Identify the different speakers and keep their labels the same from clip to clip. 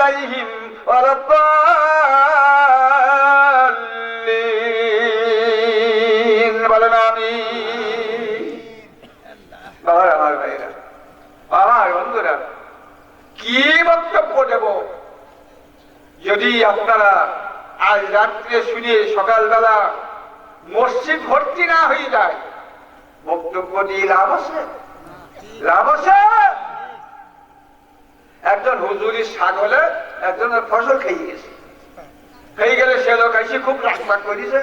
Speaker 1: আলাইহিম ওয়ালাদ-দাল্লিন। বলেন আমিন। আমার ভাইরা, আমার বন্ধুরা, কি বক্তব্য দেব? যদি আপনারা আজ রাত্রে শুনে সকালবেলা মসজিদ ভর্তি না হয়ে যায়, বক্তব্য দিয়ে লাভ আছে? লাভ আছে? একজন হুজুরির ছাগলে একজনের ফসল খেয়ে গেছে, খেয়ে গেলে সে লোক এসে খুব রাগবাগ করেছে।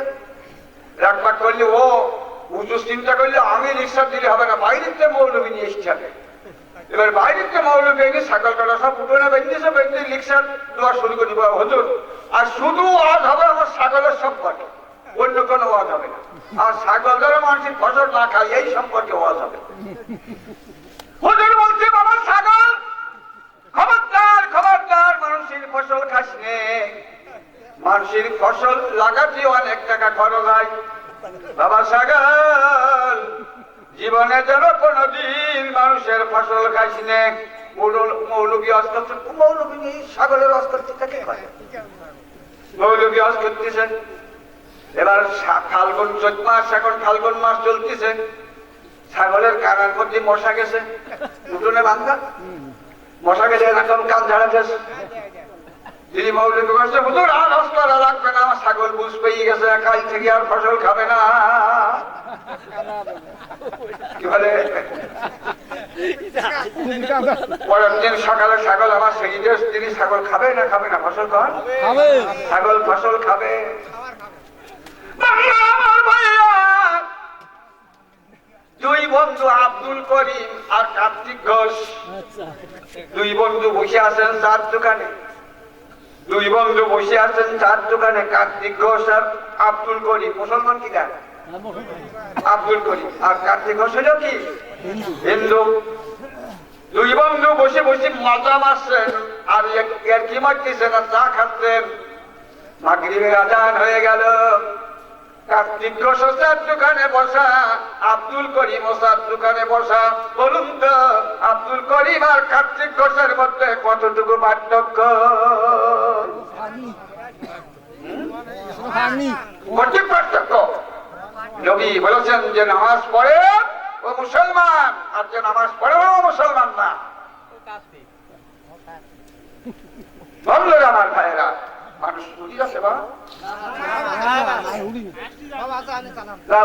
Speaker 1: রাগবাগ করলে ও হুজুর চিন্তা করলে আমি রিক্সা দিলে হবে না, বাইরেতে মৌলবী নিয়ে এসছে। এবার বাইরেতে মৌলবী এনে ছাগল কাটা সব উঠোনে বেঁধেছে, বেঁধে রিক্সা দেওয়া শুরু করে দিব হুজুর। আর শুধু ওয়াজ হবে আমার ছাগলের সম্পর্কে, অন্য কোনো ওয়াজ হবে না। আর ছাগল দ্বারা মানুষের ফসল না খায় এই সম্পর্কে ওয়াজ হবে। হুজুর বলছে বাবা ছাগল খবরদার, খবরদার মানুষের ফসল খাস নে। মানুষের ফসল লাগাতে অনেক টাকা খরচ হয়। বাবা ছাগল জীবনে যেন কোনদিন মানুষের ফসল খাইস নে। মৌলবী আজ করছেন, মৌলবী নেই ছাগলের আজ করছে, তাকে মৌলবী আজ করতেছেন। এবার ফাল্গুন চৈত মাস, এখন ফাল্গুন মাস চলতেছে। ছাগলের কানের মধ্যে মশা গেছে, উঠোনে বান্ধা মশা গেলে এরকম কান ঝাড়া গেছে। যিনি মৌলবী করছে হুজুর আর আজ করা লাগবে না, আমার ছাগল বুঝ পেয়ে গেছে, কাল থেকে আর ফসল খাবে না। কি বলে? পরের দিন সকালে ছাগল আমার সেই দেশ, তিনি ছাগল খাবে না খাবে না? ফসল খান, ছাগল ফসল খাবে। দুই বন্ধু আব্দুল করিম আর কার্তিক ঘোষ, দুই বন্ধু বসে আছেন চার দোকানে। দুই বন্ধু বসে আছেন চার দোকানে, কার্তিক ঘোষ আর আব্দুল করিম। মুসলমান কি দেন? আব্দুল করিম আর কার্তিক ঘোষ হলো কি হিন্দু। দুই বন্ধু বসে বসে মজা মারছেন আর এর কি মারতেছেন আর চা খাচ্ছেন। মাগরিবের আজান হয়ে গেল। কার্তিক ঘোষ চার দোকানে বসা, আব্দুল করিম চার দোকানে বসা। বলুন তো আব্দুল করিম আর কার্তিক ঘোষের মধ্যে কতটুকু পার্থক্য? কঠিন পার্থক্য। নবী বলেছেন যে নামাজ পড়ে ও মুসলমান, আর যে নামাজ পড়ে ও মুসলমান না। বন্ধুরা আমার ভাইয়েরা, মানুষ উঠি আছে বা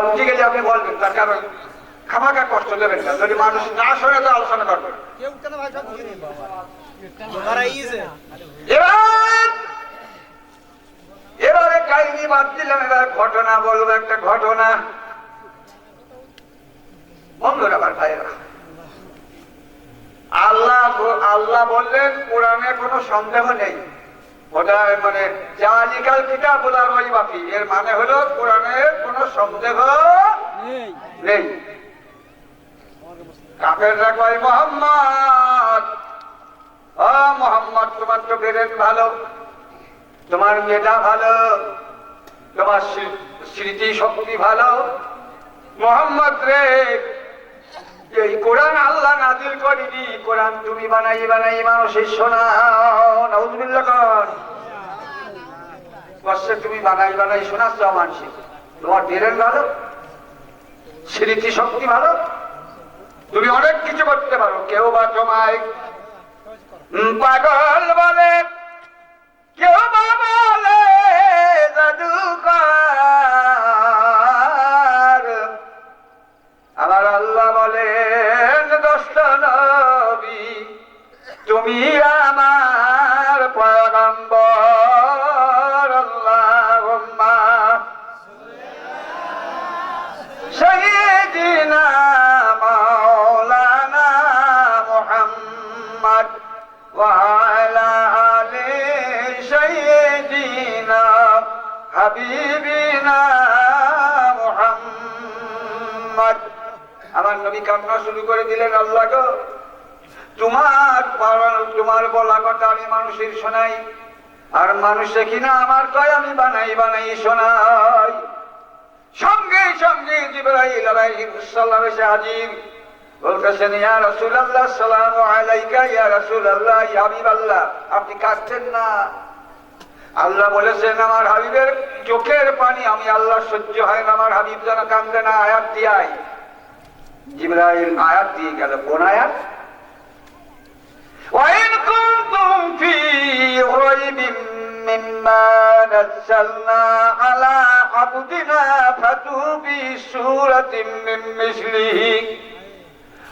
Speaker 1: উঠে গেলে আপনি বলবেন, তার কারণ খামাখা কষ্ট দেবেন না। যদি মানুষ না শোনে তো আলোচনা করবেন। এবারে কাহিনী বাদ দিলাম, এবার ঘটনা বলবো। একটা ঘটনা। বন্ধুরা আমার ভাইয়েরা, আল্লাহ বললেন কোরআনে কোনো সন্দেহ নেই। ওটা মানে জালিকাল কিতাবুল লা রাইবা ফীহি, এর মানে হলো কোরআনে কোনো সন্দেহ নেই। কাফেররা কয় মুহাম্মদ, ও মুহাম্মদ তোমার তো ব্রেন ভালো, তোমার মেধা ভালো, তোমার স্মৃতি শক্তি ভালো। মুহাম্মদ রে, এই কোরআন আল্লাহ নাযিল করেনি, কোরআন তুমি বানাই মানুষের শোনাও। নাউযুবিল্লাহ কর। কষ্টে তুমি বানাই শোনাচ্ছ মানুষের। তোমার ব্রেন ভালো, স্মৃতি শক্তি ভালো, তুমি অনেক কিছু করতে পারো। কেউ বা তোমায় পাগল বলে, কেউ বা বলে জাদুকর। আমার আল্লাহ বলেন দোস্ত নবী তুমি আমার পয়গম্বর। আল্লাহুম্মা সাইয়্যিদিনা মাওলানা মুহাম্মদ ওয়া আলা আলি সাইয়্যিদিনা হাবিবিনা মুহাম্মদ। আমার নবী কান্না শুরু করে দিলেন, আল্লাহ গো তোমার বলা কথা আমি মানুষের শোনাই, আর মানুষে কিনা আমার কয় আমি বানাই শোনাই। সঙ্গে সঙ্গে জিবরাইল আলাইহিস সালাম এসে হাজির। বলতেছেন ইয়া রাসূলুল্লাহ সালামু আলাইকা ইয়া রাসূলুল্লাহ ইয়া হাবিবাল্লাহ, আপনি কাঁদছেন না। আল্লাহ বলেছেন আমার হাবিবের চোখের পানি আমি আল্লাহ সহ্য হয় না, আমার হাবিব যেন কান্দে না, আয়াত দিয়াই। জিবরাইল আয়াত দিয়ে গেল। কোন আয়াত? وَإِن كُنتُمْ فِي رَيْبٍ مِّمَّا نَزَّلْنَا عَلَى عَبْدِنَا فَأْتُوا بِسُورَةٍ مِّن مِّثْلِهِ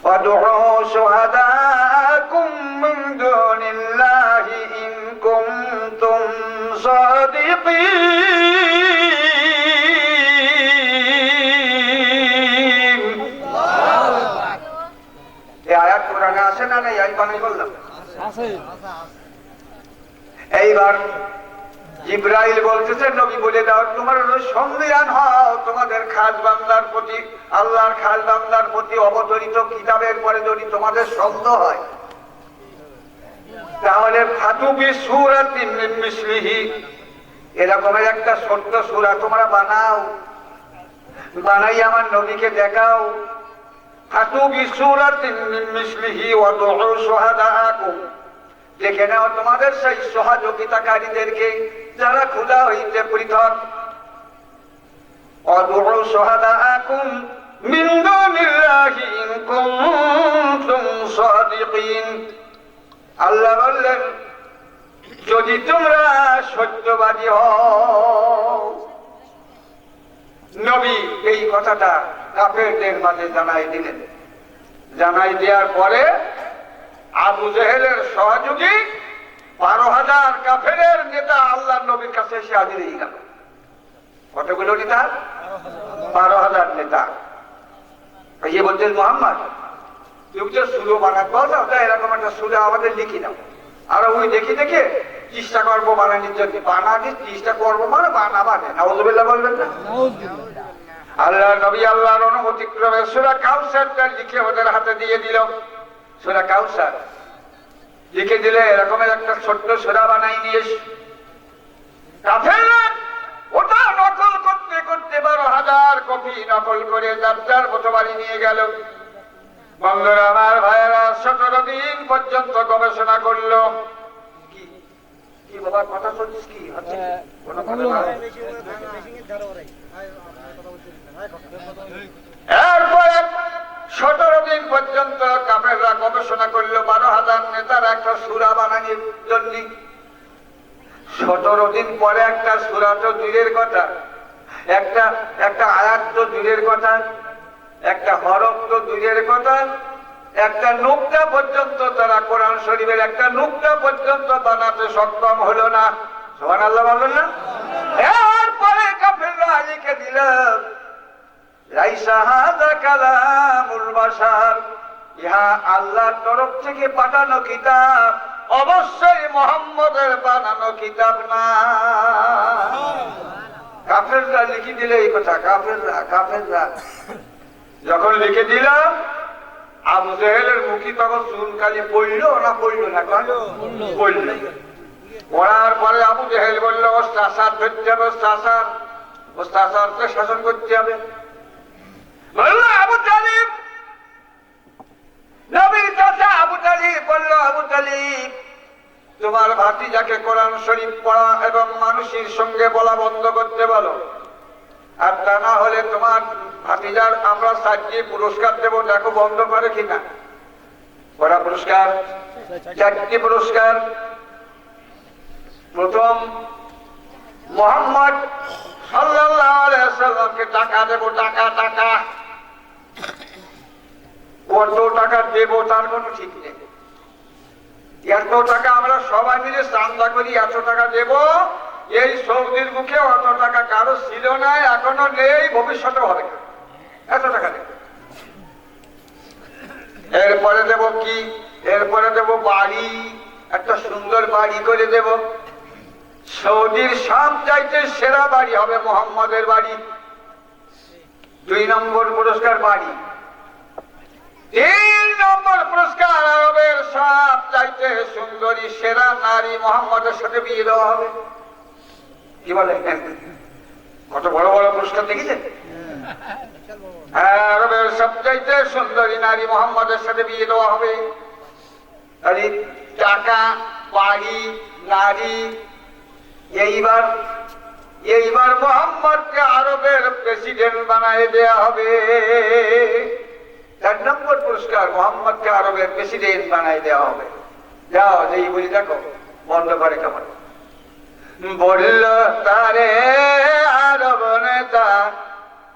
Speaker 1: وَادْعُوا شُهَدَاءَكُم مِّن دُونِ اللَّهِ إِن كُنتُمْ صَادِقِينَ। এই আয়াত কোরআনে আছে না? নাই? আমি বানাই বললাম আছে। এইবার জিবরাইল বলতেছে নবী বলে দাও তোমার সংবিধান হও, তোমাদের খাস বান্দার প্রতি, আল্লাহর খাস বান্দার প্রতি অবতরিত কিতাবের পরে যদি তোমাদের সন্দেহ হয় তাহলে ফাতু বিসূরাতিন মিন মিসলিহি, এরকমের একটা ছোট্ট সূরা তোমরা বানাও, বানাই আমার নবীকে দেখাও। ফাতু বিসূরাতিন মিন মিসলিহি ওয়াদউ শুহাদাআকুম, দেখে নাও তোমাদের সেই সহযোগিতাকারীদেরকে যারা খোদা হইতে পৃথক। ওয়াদউ শুহাদাআকুম মিন দুনিল্লাহি ইন কুনতুম সাদিকিন। আল্লাহ বললেন যদি তোমরা সত্যবাদী হও। নবী এই কথাটা কাফেরদের মাঝে জানাই দিলেন। জানাই দেওয়ার পরে আবু জেহেলের সহযোগী 12,000 কাফেরের নেতা আল্লাহর নবীর কাছে এসে হাজির হয়ে গেল। কতগুলো নেতা? 12,000 নেতা। এই বলছেন মুহাম্মদ তুমি তো সুরো বানাতে পারো, এরকম একটা সুরে আমাদের লিখি দাও। আর ওই দেখি দেখে চেষ্টা করবো বানানোর জন্য। বানাতে চেষ্টা করবো মানে বানাবানে, নাউযুবিল্লাহ বলবেন না? আল্লাহ নবী আল্লাহর অনুমতি ক্রমে সূরা কাউসারটা লিখে ওদের হাতে দিয়ে দিল। সূরা কাউসার লিখে দিলে এরকমের একটা ছোট্ট সূরা বানাই নিয়ে কাফেররা ওটা নকল করতে করতে 12,000 কপি নকল করে যার মতো বাড়ি নিয়ে গেল। বন্ধুরা আমার ভাইয়েরা 17 দিন পর্যন্ত গবেষণা করলো। কি বাবা কথা শুনছিস? কি হচ্ছে? এরপরে 17 দিন পর্যন্ত কাফেররা গবেষণা করলো 12,000 নেতার একটা সূরা বানানোর জন্য। 17 দিন পরে একটা সূরা তো দূরের কথা, একটা আয়াত তো দূরের কথা, একটা হরফ তো দূরের কথা, একটা নুকতা পর্যন্ত তারা কোরআন শরীফের একটা নুকতা পর্যন্ত বানাতে সক্ষম হলো না। সুবহানাল্লাহ বললেন না? এরপরে কাফেররা লিখে দিল লাইসা হাযা কালামুল বাশার, ইহা আল্লাহর তরফ থেকে পাঠানো কিতাব, অবশ্যই মুহাম্মদের বানানো কিতাব না। কাফেররা লিখে দিলে এই কথা। কাফেররা যখন লিখে দিল আবু জেহেলের মুখী তখন চুনকালি পড়লো না পড়লো না? পড়লো। পড়ার পরে আবু জেহেল বললো ও চাষার ধরতে হবে, ও চাষারকে শাসন করতে হবে। বললো আবু তালিব, নবীর চাচা আবু তালিব বললো আবু তালিব তোমার ভাতিজাকে কোরআন শরীফ পড়া এবং মানুষের সঙ্গে বলা বন্ধ করতে বলো, আর তা না হলে তোমার ভাতিজার আমরা 4টি পুরস্কার দেব, দেখো বন্ধ করে কিনা। করা পুরস্কার? 4টি পুরস্কার। প্রথম মুহাম্মদ সাল্লাল্লাহু আলাইহি ওয়াসাল্লামকে টাকা দেব, টাকা। কত টাকা দেব তার কোনো ঠিক নেই। এত টাকা আমরা সবাই মিলে চান্দা করি, এত টাকা দেব। এই সৌদির মুখে অত টাকা কারো ছিল না, এখনো নেই, ভবিষ্যতে হবে না। এত টাকা দেব। এরপরে দেব কি? এরপরে দেব বাড়ি, একটা সুন্দর বাড়ি করে দেব। সৌদির সবচাইতে সেরা বাড়ি হবে মুহাম্মদের বাড়ি। 2 নম্বর পুরস্কার বাড়ি। 3 নম্বর পুরস্কার আরবের সবচাইতে সুন্দরী সেরা নারী মুহাম্মদের সাথে বিয়ে দেওয়া হবে। কি বলে? কত বড় বড় পুরস্কার দেখেছেন? আরবের সবচাইতে সুন্দরী নারী মোহাম্মদের সাথে বিয়ে দেওয়া হবে। টাকা, বাড়ি, নারী। এইবার মোহাম্মদকে আরবের প্রেসিডেন্ট বানায় দেয়া হবে। 4 নম্বর পুরস্কার, মোহাম্মদকে আরবের প্রেসিডেন্ট বানায় দেওয়া হবে। যাও, যেই বলি দেখো বন্ধ করে কেমন বলল তারে আরব নেতা,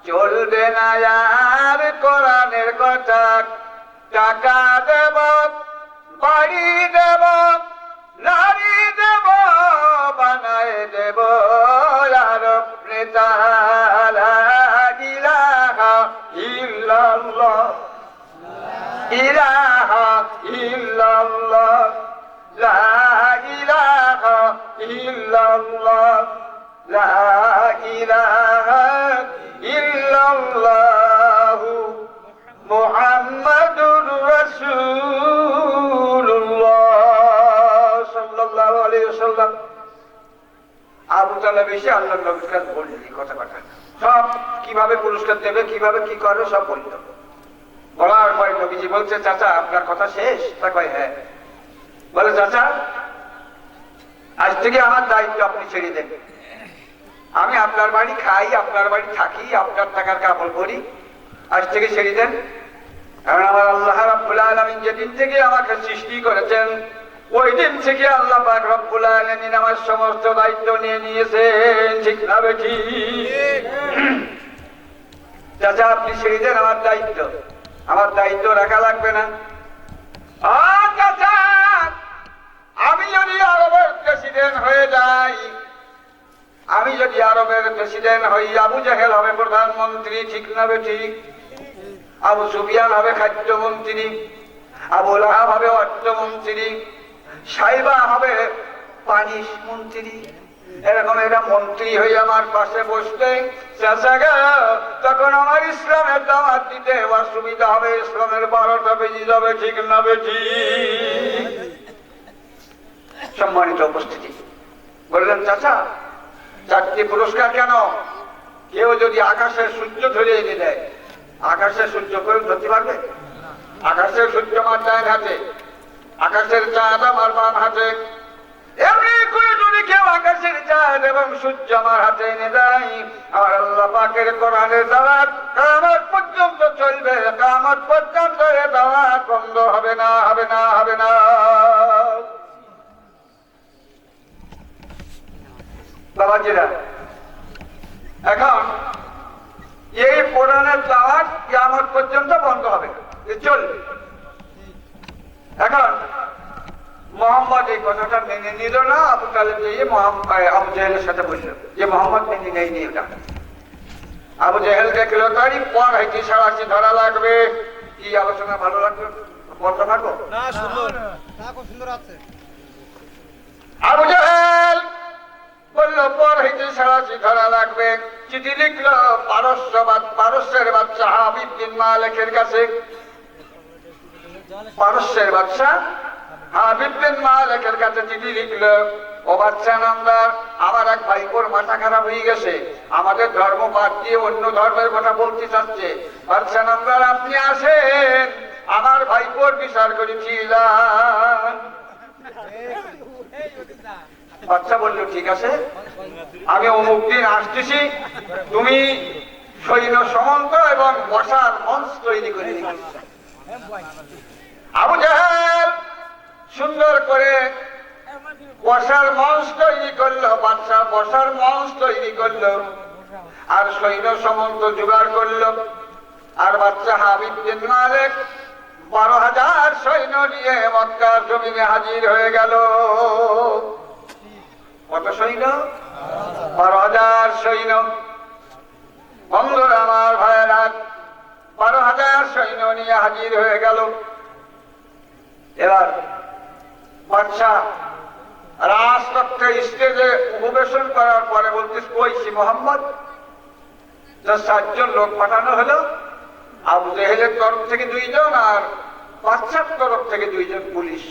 Speaker 1: চলবে না আর কোরআনের কথা। টাকা দেব, বাড়ি দেব, নারী দেব, বানায় দেব আরব নেতা। লা ইলাহা ইল্লাল্লাহ, ইলাহা ইল্লাল্লাহ, লা ইলাহা ইল্লাল্লাহ, লা ইলাহা ইল্লাল্লাহু মুহাম্মাদুর রাসূলুল্লাহ সাল্লাল্লাহু আলাইহি ওয়াসাল্লাম। আবু তালেব এসে আল্লাহর নবীর কাছে বললেন কথা সব, কিভাবে পুরস্কার দেবে, কিভাবে কি করবে সব বলল। বলার পরে নবীজি বলছে, চাচা আপনার কথা শেষ? তা কয় হ্যাঁ। বলে, চাচা আজ থেকে আমার দায়িত্ব আপনি ছেড়ে দেন। আমি আপনার বাড়ি খাই, আপনার বাড়ি থাকি, আপনার টাকার কাপড় করি, আজ থেকে ছেড়ে দেন। কারণ আমার আল্লাহ রাব্বুল আলামিন যেদিন থেকে আমাকে সৃষ্টি করেছেন, ওই দিন থেকে আল্লাহ পাক রব্বুল আলামিন আমার সমস্ত দায়িত্ব নিয়ে নিয়েছেন। ঠিক না বেঠি? চাচা আপনি ছেড়ে দেন আমার দায়িত্ব, আমার দায়িত্ব রাখা লাগবে না। চাচা আমি যদি আরবের প্রেসিডেন্ট হয়ে যাই, আমি যদি আরবের প্রেসিডেন্ট হই, আবু জাহেল হবে প্রধানমন্ত্রী। ঠিক না বেঠিক? আবু সুফিয়ান হবে খাদ্যমন্ত্রী, আবু লাহাব হবে অর্থমন্ত্রী, সাইবা হবে পানি মন্ত্রী। এরকম এরা মন্ত্রী হয়ে আমার পাশে বসতে, তখন আমার ইসলামের দাওয়াত দিতে অসুবিধা হবে, ইসলামের 12টা বেজে যাবে। ঠিক না বেঠিক? সম্মানিত উপস্থিতি, বললেন চাচা 4টি পুরস্কার কেন? কেউ যদি আকাশের সূর্য ধরে এনে দেয়, আকাশের সূর্য কেউ ধরতে পারবে? আকাশের সূর্য আমার ডান হাতে, আকাশের চাঁদ আমার বাম হাতে। এমনি করে যদি কেউ আকাশের চাঁদ এবং সূর্য আমার হাতে এনে দেয়, আমার আল্লাহ পাকের কোরআনের দাওয়াত কিয়ামত পর্যন্ত চলবে। কিয়ামত পর্যন্ত এ দাওয়াত বন্ধ হবে না, হবে না, হবে না। বাবাজিরা, এখন এই কোরআনের দাওয়াত কিয়ামত পর্যন্ত বন্ধ হবে, চলবে। এখন মোহাম্মদ এই কথাটা মেনে নিল না। আবু তালেব গিয়ে আবু জাহেলের সাথে বলল যে মোহাম্মদ মেনে নেয়নি এটা। আবু জাহেল দেখলো তারই পর হইতে সারাশি ধরা লাগবে। কি আলোচনা ভালো লাগবে? বলতে পারবো না? সুন্দর আছে। আবু জাহেল বলল পর হইতে সারাশি ধরা লাগবে। চিঠি লিখলো পারস্যের বাদশা হাবিব বিন মালিকের কাছে। পারস্যের বাদশা হাবিব বিন মালিকের কাছে চিঠি লিখলো, ও বাদশা নামদার, আমার এক ভাইপোর মাথা খারাপ হয়ে গেছে, আমাদের ধর্ম বাদ দিয়ে অন্য ধর্মের কথা বলতে চাচ্ছে। বাদশা নামদার আপনি আসেন, আমার ভাইপোর বিচার করেছিলাম। বাচ্চা বললো ঠিক আছে, আমি অমুক দিন আসতেছি, তুমি সৈন্য সমন্ত এবং বসার মঞ্চ তৈরি করে দিবে। আবু জাহেল সুন্দর করে বসার মঞ্চ তৈরি করলো, বাদশা বসার মঞ্চ তৈরি করলো, আর সৈন্য সমন্ত জোগাড় করলো। আর বাদশা হাবিব বিন মালিক 12,000 সৈন্য নিয়ে মক্কার জমিনে হাজির হয়ে গেল। কত সৈন্য? 12,000 সৈন্য। বন্ধুরা আমার ভাইয়েরা, 12,000 সৈন্য নিয়ে হাজির হয়ে গেল। এবার বাদশা রাজপক্ষে স্টেজে উপবেশন করার পরে বলতেছে, কইছি মোহাম্মদ, 7 জন লোক পাঠানো হলো, আবু জাহেলের তরফ থেকে 2 জন আর বাদশার তরফ থেকে 2 জন পুলিশ।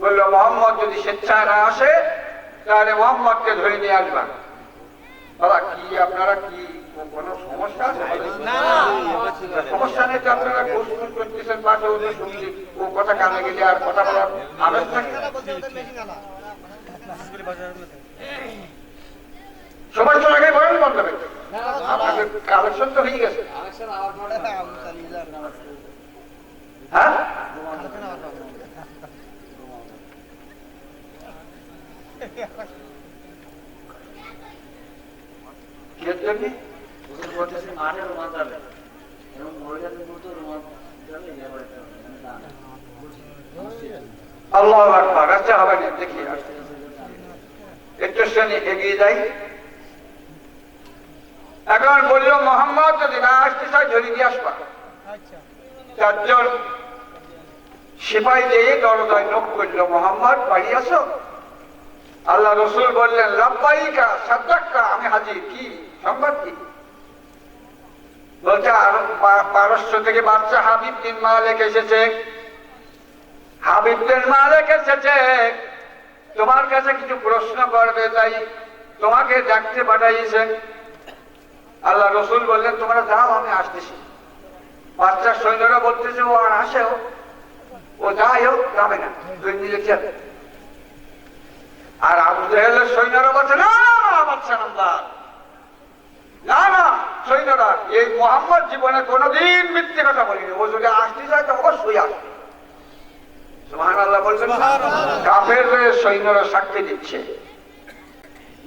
Speaker 1: বললো মোহাম্মদ যদি স্বেচ্ছায় না আসে তাহলে মোহাম্মদকে ধরে নিয়ে আসবা। বাবা কি আপনারা কি কোনো সমস্যা আছে? সমস্যা নেই তো, আপনারা গোসল করতেছেন, পাশে ওদের শুনছি ও কথা কানে গেলে আর কথা বলার আবেশ থাকে। সবাই তো আগে বলেন বন্ধ হবে, আপনাদের কালেকশন তো হয়ে গেছে। হ্যাঁ আল্লাহু আকবার। আচ্ছা হবে না, দেখি একটু শ্রেণী এগিয়ে যাই। এখন বললো মোহাম্মদ যদি না আসতে চাই ধরে দিয়ে আসবা। চারজন সিপাহী দিয়ে দরজায় নক করলো, মোহাম্মদ বাড়ি আসো? আল্লাহ রসুল বললেন লাব্বাইকা সাদ্দাক্কা, আমি হাজির, কি সংবাদ কি? বলছে পারস্য থেকে বাচ্চা হাবিব বিন মালিক এসেছে, হাবিব বিন মালিক এসেছে তোমার কাছে কিছু প্রশ্ন করবে, তাই তোমাকে ডাকতে পাঠাইছেন। আল্লাহ রসুল বললেন তোমরা যাও, আমি আসতেছি। বাচ্চার সৈন্যরা বলতেছে ও আর আসেও, ও যাই হোক যাবে না, তুই নিজে খেল। আর আবু জেহেলের সৈন্যরা বলছে না বাচ্চা নামদার, না না সৈন্যরা, এই মোহাম্মদ জীবনে কোনোদিন মিথ্যে কথা বলিনি, ও যদি আসতে চায় তো অবশ্যই আসবে। সুবহানাল্লাহ বলছেন। কাফের সৈন্যরা সাক্ষী দিচ্ছে।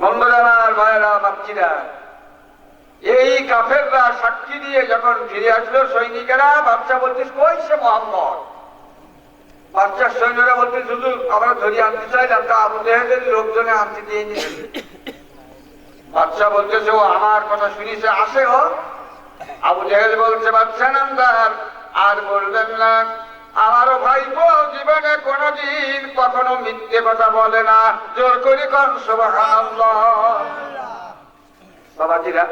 Speaker 1: বন্ধুরা আমার, ভাইয়েরা, বাচ্চিরা, এই কাফেররা সাক্ষী দিয়ে যখন ফিরে আসলো সৈনিকেরা, বাচ্চা বলতিস কই সে মোহাম্মদ? বাচ্চার সৈন্যরা বলতে শুধু আমরা ধরে আনতে চাইলাম, তা আবু জেহেলের লোকজনে আনতে দিয়ে নিলেন। বাচ্চা বলতেছে ও আমার কথা শুনিছে, আসে ও। আবু জেহেল বলছে বাচ্চা নামদার আর বলবেন না, আমারও ভাইপো জীবনে কোনোদিন কখনো মিথ্যে কথা বলে না। জোর করে কোন সুবহানাল্লাহ। বাবাজিরা,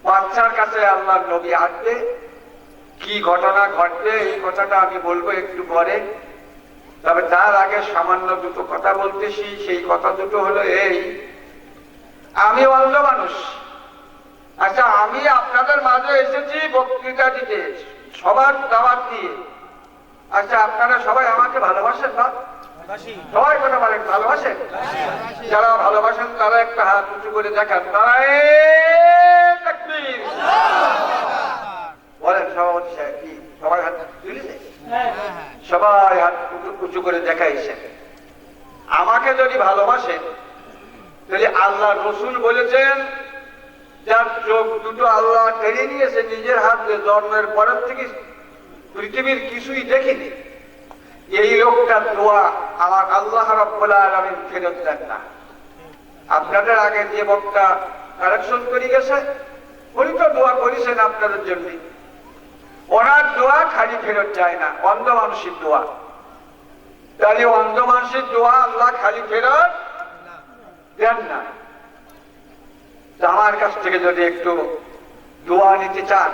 Speaker 1: বাচ্চার কাছে আল্লাহর নবী আসবে, কি ঘটনা ঘটবে এই কথাটা আমি বলবো একটু পরে। তবে তার আগে সামান্য দুটো কথা বলতেছি। সেই কথা দুটো হলো এই, আমি অন্ধ মানুষ। আচ্ছা, আমি আপনাদের মাঝে এসেছি বক্তৃতা দিতে, সবার দাওয়াত দিয়ে। আচ্ছা, আপনারা সবাই আমাকে ভালোবাসেন না? সবাই কথা বলেন ভালোবাসেন? যারা ভালোবাসেন তারা একটা হাত উঁচু করে দেখান, তারা বলেন। সভাপতি সাহেব কি সবাই হাত তুলেছে? সবাই হাত উঁচু করে দেখাইছেন। আমাকে যদি ভালোবাসেন তাহলে আল্লাহ রসুল বলেছেন যার চোখ দুটো আল্লাহ কেড়ে নিয়েছে নিজের হাতে, জন্মের পরের থেকে পৃথিবীর কিছুই দেখিনি, এই লোকটার দোয়া আমার আল্লাহ রাব্বুল আলামিন ফেরত দেন না। আপনাদের আগে যে বক্তা কালেকশন করে গেছে উনি তো দোয়া করেছেন আপনাদের জন্য, ওনার দোয়া খালি ফেরত যায় না, অন্ধ মানুষের দোয়া। তাহলে অন্ধ মানুষের দোয়া আল্লাহ খালি ফেরত দেন না। আমার কাছ থেকে যদি একটু দোয়া নিতে চান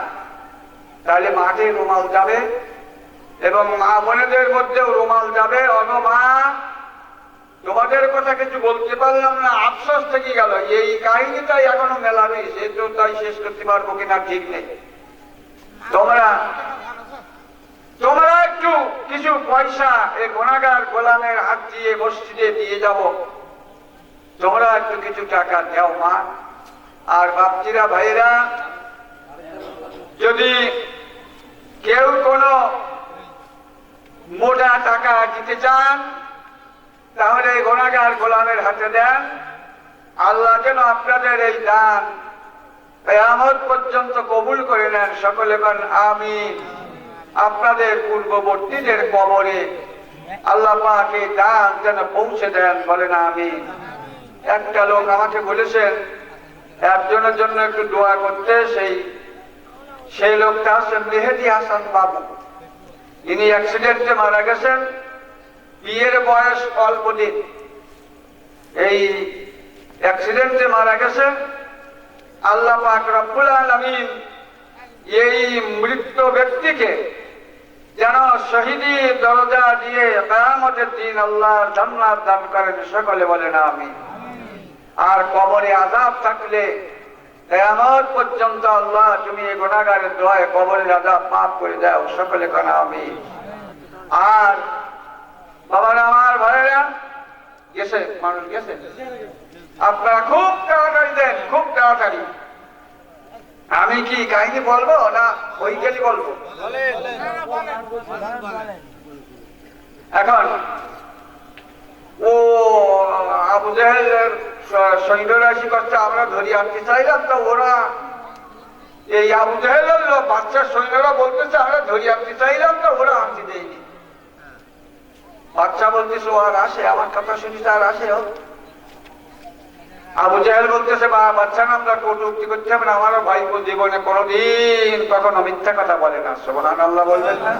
Speaker 1: তাহলে মাঠে রুমাল যাবে এবং মা বোনেদের মধ্যেও রুমাল যাবে। মা, তোমাদের কথা কিছু বলতে পারলাম না, আফসোস থেকে গেল। এই কাহিনীটাই এখনো মেলা নেই, সে তো তাই শেষ করতে পারবো কিনা ঠিক নেই। তোমরা একটু কিছু পয়সা এই গুনাহগার গোলামের হাত দিয়ে মসজিদে দিয়ে যাব, তোমরা একটু কিছু টাকা দাও মা। আর বাপজিরা, ভাইরা, যদি কেউ কোনো মোটা টাকা দিতে চান তাহলে গুনাহগার গোলামের হাতে দেন। আল্লাহ যেন আপনাদের এই দান কিয়ামত পর্যন্ত কবুল করে নেন। সকলে বলেন আমিন। আপনাদের পূর্ববর্তীদের কবরে আল্লাহ পাক এই দান যেন পৌঁছে দেন, বলেন আমিন। একটা লোক আমাকে বলেছেন একজনের জন্য একটু দোয়া করতে। সেই লোকটা আছেন মেহেদি হাসান বাবু। ইনি অ্যাক্সিডেন্টে মারা গেছেন, বিয়ের বয়স অল্প দিন, এই অ্যাক্সিডেন্টে মারা গেছেন। আল্লাহ পাক রব্বুল আলামিন এই মৃত ব্যক্তিকে যেন শহীদি দরজা দিয়ে কিয়ামতের দিন আল্লাহ জান্নাত দান করেন। সকলে বলেন আমিন। আর কবরে আযাব থাকলে কিয়ামত পর্যন্ত আল্লাহ তুমি এই গুনাহগারের দোয়ায় কবরের আযাব মাফ করে দাও, সকলে কানা আমিন। আর বাবারা আমার ভাইরা গেছে, মানুষ গেছে, আপনারা খুব তাড়াতাড়ি দেন, খুব তাড়াতাড়ি। আমি কি কাহিনী বলবো না ওই গেলি বলবো? এখন ও আবু জেহেলের সৈন্যরা এসে করছে আমরা ধরি আনতে চাইলাম, তো ওরা এই আবু জেহেলের বাচ্চার সৈন্যরা বলতেছে আমরা ধরি আনতে চাইলাম, তো ওরা আনতে দেয়নি। বাচ্চা বলতেছে ও আর আসে, আমার কথা শুনিস আর আসে। আবু জেহেল বলতেছে বাচ্চা না আমরা কটূক্তি করতে হবে না, আমারও ভাই জীবনে কোনোদিন কখনো মিথ্যা কথা বলে না। সুবহানাল্লাহ বলবেন না?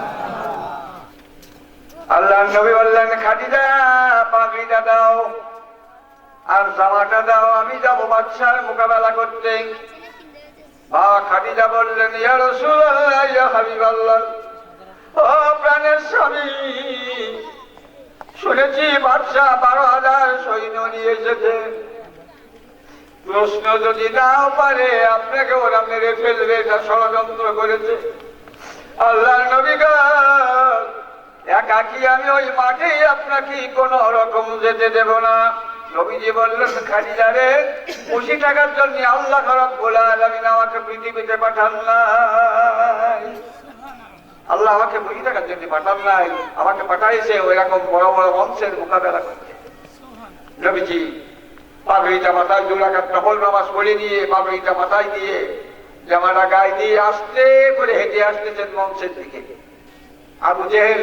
Speaker 1: আল্লাহর নবী বললেন খাদিজা পাগড়িটা দাও আর জামাটা দাও, আমি যাবো বাদশার মোকাবেলা করতে। খাদিজা বললেন ইয়া রাসূলুল্লাহ ইয়া হাবিবাল্লাহ, ও প্রাণের স্বামী, শুনেছি বাদশা 12,000 সৈন্য নিয়ে এসেছে, প্রশ্ন যদি নাও পারে আপনাকে ওরা মেরে ফেলবে, এটা ষড়যন্ত্র করেছে। আল্লাহর নবী গো, একাকি আমি ওই মাঠে আপনাকে কোন রকম যেতে দেব না। নবীজি বললেন খাদিজা রে, 80 টাকার জন্য আল্লাহ রাব্বুল আলামিন আমাকে পৃথিবীতে পাঠান নাই। আল্লাহ আমাকে 20 টাকার জন্য পাঠান নাই, আমাকে পাঠাইছে ওই রকম বড় বড় বংশের মোকাবেলা করতে। নবীজি পাগড়িটা মাথায় 2 রাকাত নফল নামাজ পড়ে নিয়ে পাগড়িটা মাথায় দিয়ে জামাটা গায়ে দিয়ে আস্তে করে হেঁটে আসতেছেন মঞ্চের দিকে। আবু জেহেল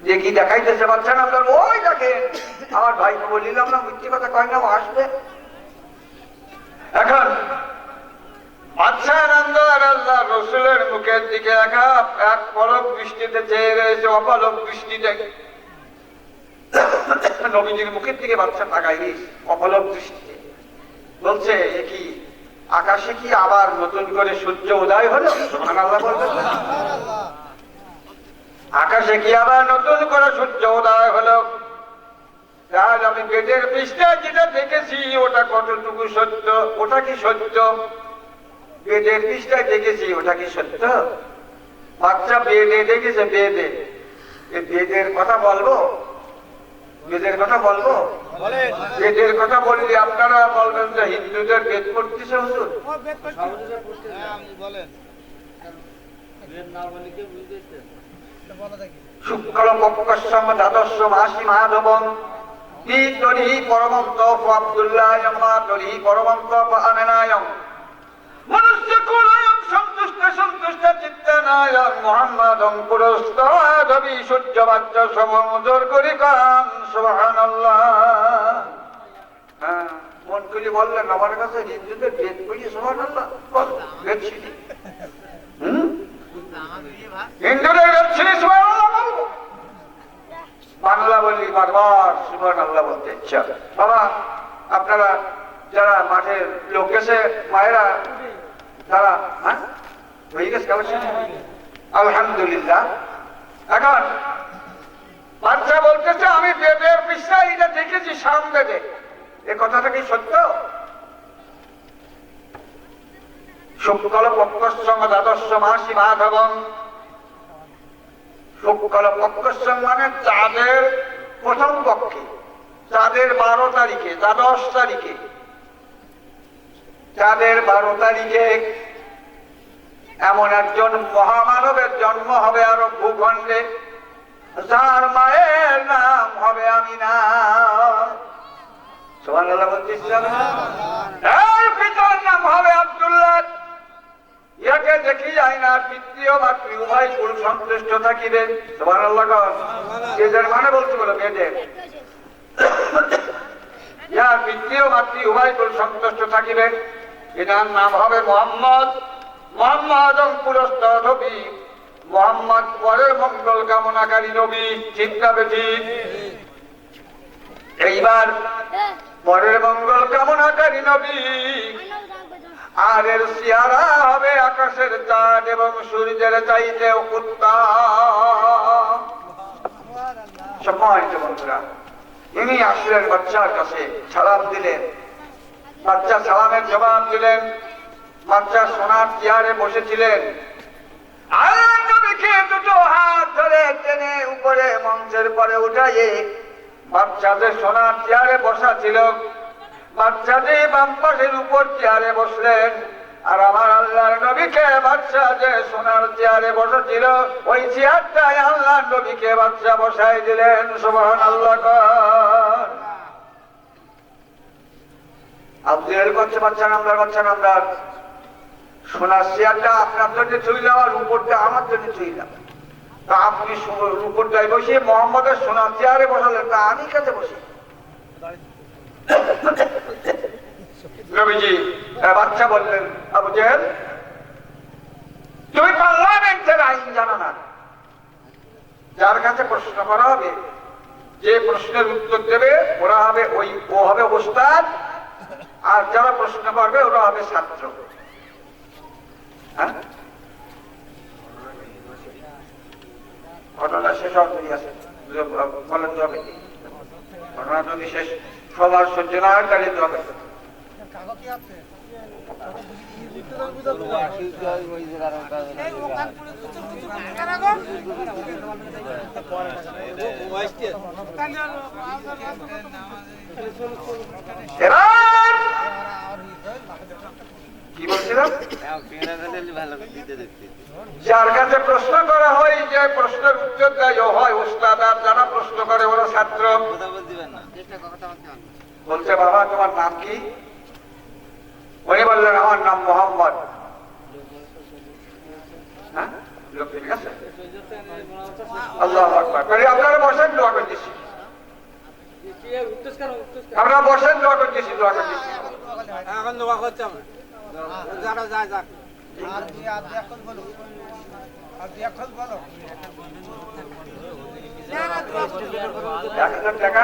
Speaker 1: যে কি দেখাইতেছে বাচ্চা না, ওই দেখেন আমার ভাইকে বলিলাম না মিথ্যে কথা কয় না, ও আসবে। এখন বাদশা আনন্দ আর আল্লাহ রসুলের মুখের দিকে এক পলক দৃষ্টিতে চেয়ে রয়েছে, অপলক দৃষ্টিতে নবীজির মুখের দিকে বাদশা তাকাই অপলক দৃষ্টিতে। বলছে এ কি আকাশে কি আবার নতুন করে সূর্য উদয় হলো? সুবহানাল্লাহ বলবেন না? আকাশে কি আবার নতুন করে সূর্য উদয় হলো? আজ আমি বেদের পৃষ্ঠায় যেটা দেখেছি ওটা কতটুকু সত্য, ওটা কি সত্য? বেদের পৃষ্ঠায় দেখেছি ওটা কি সত্য? বাচ্চা বেদে দেখেছে, বেদে বেদের কথা বলবো, বেদের কথা বলবো, বেদের কথা বললে আপনারা বলবেন যে হিন্দুদের বেদ পড়তেছে হুজুর। শুক্ল পক্ষম দ্বাদশ মাসি মাধবম তরি পরমন্ত আব্দুল্লাহ তরি পরমন্ত আমেনায়ম মনুষ্য কুলয়ম সন্তুষ্ট সন্তুষ্ট চিত্তানায়ম মুহাম্মাদম পুরস্তাদবি সূর্য বাচ্চা সমজোর করি কান সুবহানাল্লাহ। হ্যাঁ, মন তুলি বললেন আমার কাছে হিন্দুদের বেদ পড়ি সুবহানাল্লাহ বল, বেদ শিখি হিন্দুদের বেদ শিখি সুবহানাল্লাহ বলবো, বাংলা বলি বারবার সুবহানাল্লাহ বলতে ইচ্ছা। বাবা আপনারা যারা মাঠের লোক গেছে মায়েরা তারা হয়ে গেছে আলহামদুলিল্লাহ। এখন বাচ্চা বলতেছে আমি বেদের পৃষ্ঠায় এটা দেখেছি, সাম বেদে, এ কথাটা কি সত্য? শুক্ল পক্ষম দ্বাদশ মাসি মাধবম, শুক্ল পক্ষম মানে চাঁদের প্রথম পক্ষে, চাঁদের 12 তারিখে, দ্বাদশ তারিখে, চাঁদের 12 তারিখে এমন একজন মহামানবের জন্ম হবে আরব ভূখণ্ডে, যার মায়ের নাম হবে আমিনা। সুবহানাল্লাহ বলতেছিলাম, এর পিতার নাম হবে আব্দুল্লাহ। ইয়াকে দেখি যায় না, পিতৃ ও মাতৃ উভয় কুল সন্তুষ্ট থাকিবে। সুবহানাল্লাহ বেদের মানে বলতে বলো বেদের, ইয়ার পিতৃ ও মাতৃ উভয় কুল সন্তুষ্ট থাকিবে। এটার নাম হবে মোহাম্মদ। মোহাম্মদ পুরস্কার নবী, মোহাম্মদ পরের মঙ্গল কামনাকারী নবী। ঠিক না বেঠিক? এইবার পরের মঙ্গল কামনাকারী নবী, আর এর চেহারা হবে আকাশের চাঁদ এবং সূর্যের চাইতে উত্তম। সম্মানিত বন্ধুরা, ইনি আসলেন বাচ্চার কাছে সালাম দিলেন, বাচ্চা সালামের জবাব দিলেন। বাচ্চা সোনার চেয়ারে বসেছিলেন। আল্লাহর নবীকে দুটো হাত ধরে টেনে উপরে মঞ্চের পরে উঠাইয়ে বাচ্চা যে সোনার চেয়ারে বসা ছিল, বাচ্চা যে বাম পাশের উপর চেয়ারে বসলেন। আর আমার আল্লাহর নবীকে বাচ্চা যে সোনার চেয়ারে বসেছিল, ওই চেয়ারটাই আল্লাহর নবীকে বাচ্চা বসাই দিলেন। সুবহানাল্লাহ। আব্দুল করছে বাচ্চা নামদার, বাচ্চা নামদার, সোনার চেয়ারটা আপনার জন্য চইলাম আর উপরটা আমার জন্য চইলাম। তা আপনি উপরটায় বসিয়ে মোহাম্মদের সোনার চেয়ারে বসালেন, তা আমি কাছে বসি। নবীজি বাচ্চা বললেন, আবু জেহেল তুমি পার্লামেন্টের আইন জানো না। যার কাছে প্রশ্ন করা হবে, যে প্রশ্নের উত্তর দেবে ও হবে ওস্তাদ, আর যারা প্রশ্ন করবে ওরা হবে ছাত্র। ঘটনা শেষ আছে, বলেন যাবে ঘটনা যদি শেষ সবার সহ্য না হয় তাহলে যাবে। কি বলছিলাম? যার কাছে প্রশ্ন করা হয়, যে প্রশ্নের উত্তর দেয় ও হয় ওস্তাদ, আর যারা প্রশ্ন করে ওরা ছাত্র। বলছে বাবা তোমার নাম কি? উনি বললেন আমার নাম মোহাম্মদ। ঠিক আছে, আল্লাহু আকবার। আপনারা বসেন, দোয়া করতেছি। আমরা বসেন, দোয়া করতেছি, দোয়া করতেছি।
Speaker 2: এখন দোয়া করতে হবে, যারা যায় যাক।
Speaker 1: টাকা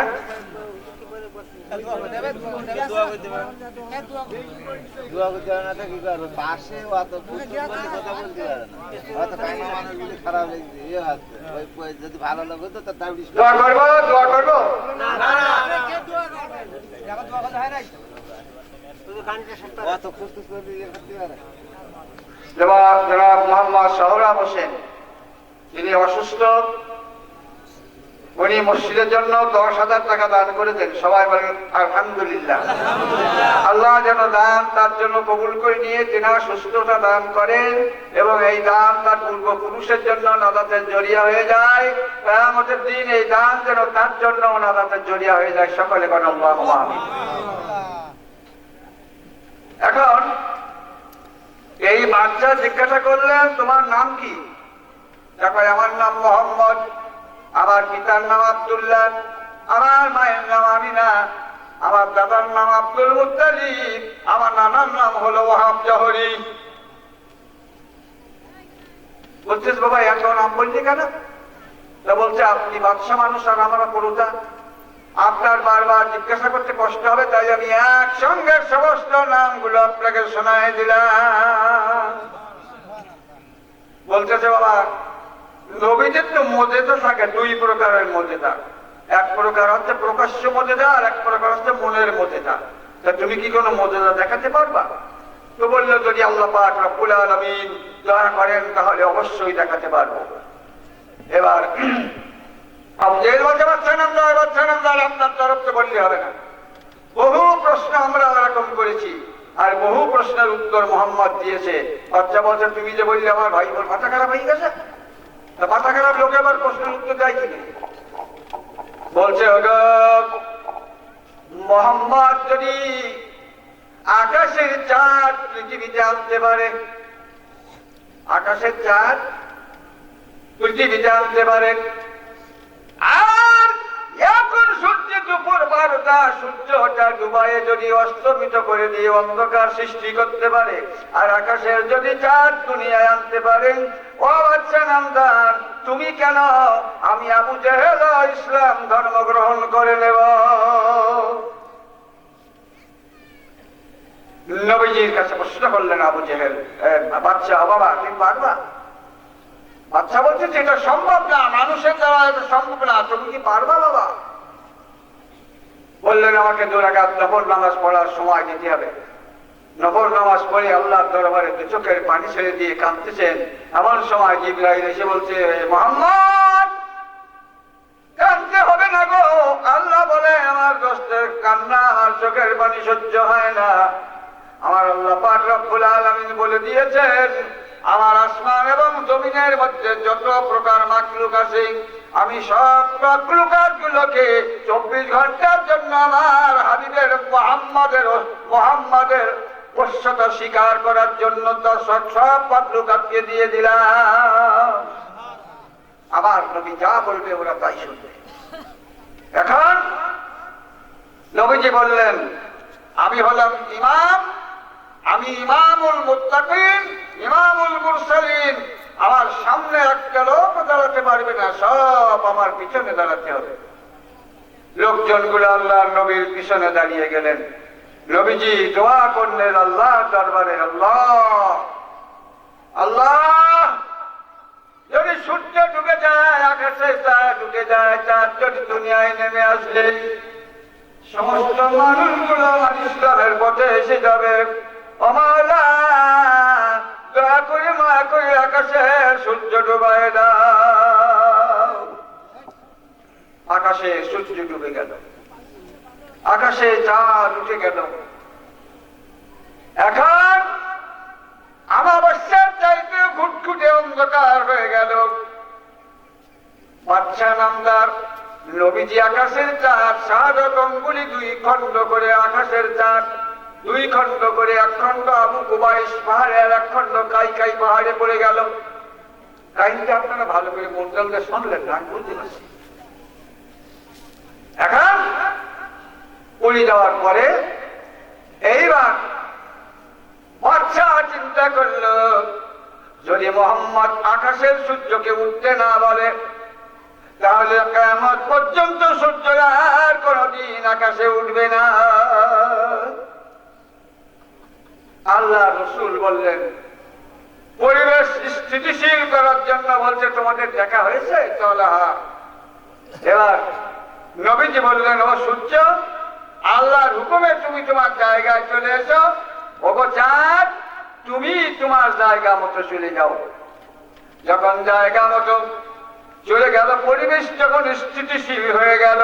Speaker 2: পাশে অত কথা বলতে পারে না, অত কান্না মানুষগুলি খারাপ লাগছে। যদি ভালো লাগে তো তার
Speaker 1: দোয়া করবো, দোয়া করবো।
Speaker 2: অত খুশ করে ইয়ে করতে পারে।
Speaker 1: জনাব মোহাম্মদ শহরাব হোসেন, তিনি অসুস্থ। উনি মসজিদের জন্য 10,000 টাকা দান করেছেন। সবাই বলেন আলহামদুলিল্লাহ। আল্লাহ যেন দান তার জন্য কবুল করে নিয়ে তিনি সুস্থতা দান করেন, এবং এই দান তার পূর্বপুরুষের জন্য নাজাতের জরিয়া হয়ে যায়। কিয়ামতের দিন এই দান যেন তার জন্য নাজাতের জরিয়া হয়ে যায়। সকলে বলেন আল্লাহুম্মা আমিন। এখন এই বাচ্চা জিজ্ঞাসা করলেন তোমার নাম কি? দেখো আমার নাম মোহাম্মদ, আমার পিতার নাম আব্দুল্লাহ, আমার মায়ের নাম আমিনা, আমার দাদার নাম আব্দুল মুত্তালিব, আমার নানার নাম হলো ওয়াহাব জহরি। বলছিস বাবা এত নাম বললি কেন? তা বলছে আপনি বাদশা মানুষ আর আমরা পড়ুতা, আপনার বারবার জিজ্ঞাসা করতে কষ্ট হবে, তাই আমি একসঙ্গে সমস্ত নামগুলো আপনাকে শোনায় দিলাম। বলতেছে বাবা নবীদের তো মর্যাদা থাকে দুই প্রকারের মর্যাদা। এক প্রকার হচ্ছে প্রকাশ্য মর্যাদা, আর এক প্রকার হচ্ছে মনের মর্যাদা। তা তুমি কি কোনো মর্যাদা দেখাতে পারবা? তো বললো যদি আল্লাহ পাক রব্বুল আলামিন দয়া করেন তাহলে অবশ্যই দেখাতে পারবো। এবার আপনার তরফে বললে হবে না। বহু প্রশ্ন আমরা এরকম করেছি, আর বহু প্রশ্নের উত্তর মোহাম্মদ দিয়েছে। বাচ্চা বলছে তুমি যে বললে আমার ভাই বোন মাথা খারাপ হয়ে গেছে, মাথা খারাপ লোক এবার প্রশ্নের উত্তর দেয় কি? বলছে মোহাম্মদ যদি আকাশের চাঁদ পৃথিবীতে আনতে পারে, আকাশের চাঁদ পৃথিবীতে আনতে পারে, আর এখন সূর্য দুপুর 12টা সূর্যটা ডুবাইয়ে যদি অস্তমিত করে দিয়ে অন্ধকার সৃষ্টি করতে পারে, আর আকাশের যদি চাঁদ দুনিয়ায় আনতে পারেন, ও বাচ্চা নামদার তুমি কেন আমি আবু জেহেল ইসলাম ধর্ম গ্রহণ করে নেব? নবীজির কাছে প্রশ্ন করলেন আবু জেহেল, বাচ্চা বাবা তুমি পারবা? বাচ্চা বলছে যেটা সম্ভব না, মানুষের দ্বারা এটা সম্ভব না, তুমি কি পারবা বাবা? বললেন আমাকে 2 রাকাত নফল নামাজ পড়ার সময় দিতে হবে। নফল নামাজ পড়ে আল্লাহর দরবারে চোখের পানি ছেড়ে দিয়ে কাঁদতেছেন। এমন সময় জিবরাইল এসে বলছে, মুহাম্মদ কাঁদতে হবে না গো। আল্লাহ বলে, আমার দোস্তের কান্না আমার চোখের পানি সহ্য হয় না। আমার আল্লাহ পাক রব্বুল আলামিন বলে দিয়েছেন, আমার আসমান এবং জমিনের মধ্যে যত প্রকার মাখলুক আছে, আমি সব মাখলুকাত গুলোকে 24 ঘন্টার জন্য আমার হাবিবের মুহাম্মাদের বশ্যতা স্বীকার করার জন্য সব মাখলুকাতকে দিয়ে দিলাম। আমার নবী যা বলবে ওরা তাই শুনবে। এখন নবীজি বললেন, আমি হলাম ইমাম, আমি ইমামুল মুত্তাকিন, ইমামুল মুরসালিন। আমার সামনে একটা লোক দাঁড়াতে পারবে না, সব আমার পিছনে দাঁড়াতে হবে। লোকজনগুলো আল্লাহর নবীর পিছনে দাঁড়িয়ে গেলেন। নবীজি দোয়া করলেন আল্লাহর দরবারে, আল্লাহ আল্লাহ, যদি সূর্য ডুবে যায়, আকাশে চাঁদ ডুবে যায়, চাঁদ যদি দুনিয়ায় নেমে আসলে সমস্ত মানুষগুলো ইসলামের পথে এসে যাবে। ও মাওলা, দয়া করে মায়া করে আকাশে সূর্য ডুবায় দাও। আকাশে সূর্য ডুবে গেল, আকাশে চাঁদ উঠে গেল। এখন আমাবস্যার চাইতে ঘুটঘুটে অন্ধকার হয়ে গেল। বাদশা নামদার নবীজি আকাশের চাঁদ শাহাদত অঙ্গুলি 2 খণ্ড করে, আকাশের চাঁদ 2 খণ্ড করে, 1 খণ্ড আবু কুবাইস পাহাড়ের, 1 খণ্ড কাইকাই পাহাড়ে পড়ে গেল। কাহিনীটা আপনারা ভালো করে মন্ডল দিয়ে শুনলেন না, বুঝতে পারছি। এখন পড়ে যাওয়ার পরে এইবার বাদশা চিন্তা করল, যদি মোহাম্মদ আকাশের সূর্যকে উঠতে না বলে, তাহলে কিয়ামত পর্যন্ত সূর্য আর কোনদিন আকাশে উঠবে না। আল্লাহ রাসূল বললেন, পরিবেশ স্থিতিশীল করার জন্য বলছে, তোমাদের দেখা হয়েছে? চলো। এবার নবীজি বললেন, ও সূর্য, আল্লাহর হুকুমে তুমি তোমার জায়গায় চলে এসো। ওগো চাঁদ, তুমি তোমার জায়গা মতো চলে যাও। যখন জায়গা মতো চলে গেল, পরিবেশ যখন স্থিতিশীল হয়ে গেল,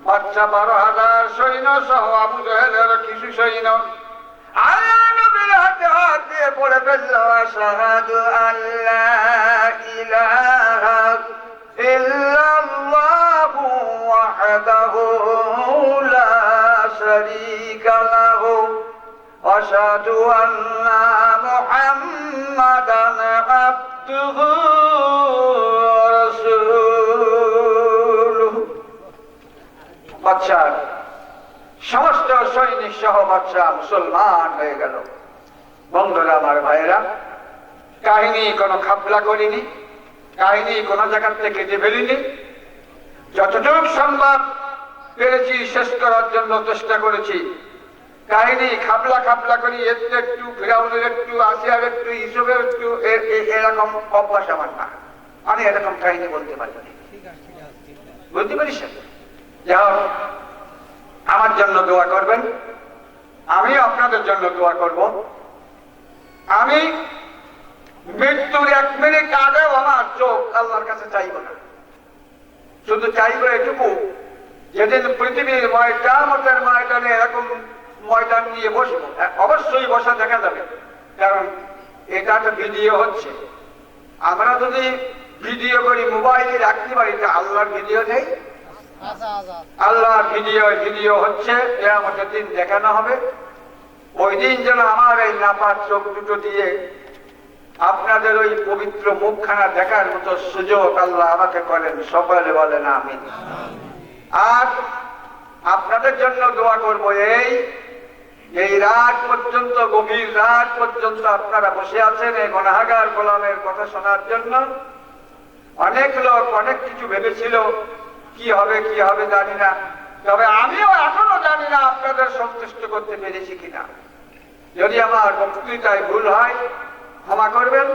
Speaker 1: বাদশা 12,000 সৈন্য সহ আবু জেহেলের কিছু সৈন্য আল্লাহ নবীর হাতে হাত দিয়ে পড়ে ফেলল, আশহাদু আল্লা ইলাহা ইল্লাল্লাহু ওয়াহদাহু লা শারীকা লাহু ওয়া আশহাদু আন্না মুহাম্মাদান আবদুহু ওয়া রাসূলুহু। বাদশা সমস্ত সৈনিক সহ বাদশা মুসলমান হয়ে গেল। বন্ধুরা আমার, ভাইয়েরা, কাহিনী কোনো খাপলা করিনি, কাহিনী কোনো জায়গা থেকে কেটে ফেলিনি। যতটুকু সম্ভব পেরেছি শেষ করার জন্য চেষ্টা করেছি। কাহিনী খাপলা খাপলা করি, এতে একটু, ফিরাউনের একটু, আসিয়ার একটু, ইউসুফের একটু, এরকম অভ্যাস আমার না। আমি এরকম কাহিনী বলতে পারি, বলতে পারিস। যা হোক, আমার জন্য দোয়া করবেন, আমি আপনাদের জন্য দোয়া করব। আমি মৃত্যুর 1 মিনিট আগেও আমার চোখ আল্লাহর কাছে চাইব না। শুধু চাইব এটুকু, যেদিন পৃথিবীর কিয়ামতের ময়দানে এরকম ময়দান নিয়ে বসবো, অবশ্যই বসা দেখা যাবে, কারণ এটা তো ভিডিও হচ্ছে। আমরা যদি ভিডিও করি, মোবাইলে রাখতে পারি, তা আল্লাহর ভিডিও নেই। আল্লাহর ভিডিও হচ্ছে, কিয়ামতের দিন দেখানো হবে। ওই দিন যেন আমার এই নাপাক চোখ দুটো দিয়ে আপনাদের ওই পবিত্র মুখখানা দেখার মতো সুযোগ আল্লাহ আমাকে করেন। সকলে বলেন আমিন। আর আপনাদের জন্য দোয়া করবো, এই রাত পর্যন্ত, গভীর রাত পর্যন্ত আপনারা বসে আছেন এই গুনাহগার গোলামের কথা শোনার জন্য। অনেক লোক অনেক কিছু ভেবেছিল, কি হবে জানি না। তবে আমিও এখনো জানি না আপনাদের সন্তুষ্ট করতে পেরেছি কিনা। যদি আমার বক্তৃতায় ভুল হয় ক্ষমা করবেন।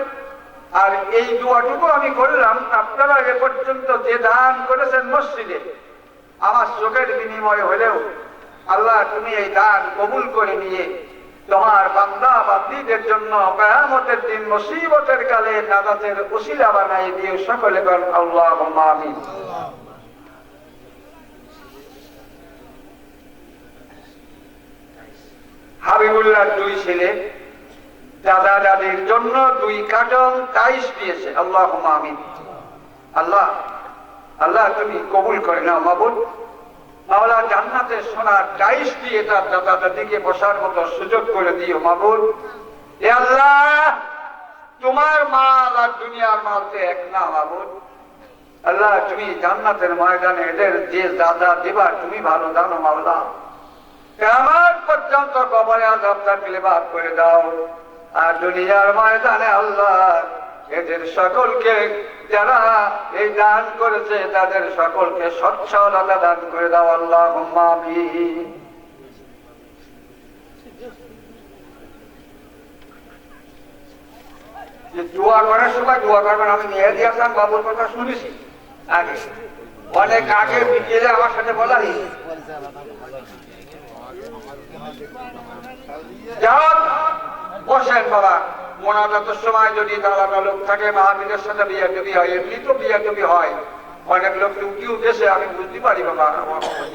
Speaker 1: আর এই দোয়াটুকু আমি করলাম, আপনারা এ পর্যন্ত যে দান করেছেন মসজিদে, আমার চোখের বিনিময় হলেও আল্লাহ তুমি এই দান কবুল করে নিয়ে তোমার বান্দা বান্দীদের জন্য কিয়ামতের দিন মুসিবতের কালে নাজাতের উসিলা বানাই দিও। সকলে বলেন আল্লাহুম্মা আমিন। হাবিবুল্লাহ দুই ছেলে দাদা দাদির জন্য 2 কার্টন টাইস দিয়েছে। আল্লাহুম্মা আমিন। আল্লাহ আল্লাহ তুমি কবুল করে নাও মাবুদ। মাওলা জান্নাতে সোনার টাইস দিয়ে তার দাদা দাদিকে বসার মতো সুযোগ করে দিও মাবুদ। এ আল্লাহ তোমার মাল আর দুনিয়ার মাল তো এক না মাবুদ। আল্লাহ তুমি জান্নাতের ময়দানে এদের যে দাদা দিবা তুমি ভালো জানো মাওলা। কিয়ামত পর্যন্ত কবরে আযাব থাকলে মাফ করে দাও। আর দুনিয়ার ময়দানে আল্লাহ এদের সকলকে যারা এই দান করেছে তাদের সকলকে সচ্ছলতা দান করে দাও। আল্লাহুম্মা আমিন। দোয়া করার সময় দোয়া করবেন। আমি মেহেদি হাসান বাবুর কথা শুনেছি আগে, অনেক আগে বিকেলে আমার সাথে বলা হয়েছে। বসেন বাবা, মোনাজাতের সময় যদি দাঁড়ানো লোক থাকে মাহফিলের সাথে বিয়াদবি হয়, এমনি তো বিয়াদবি হয়। অনেক লোক উঠি উঠেছে, আমি বুঝতে পারি বাবা,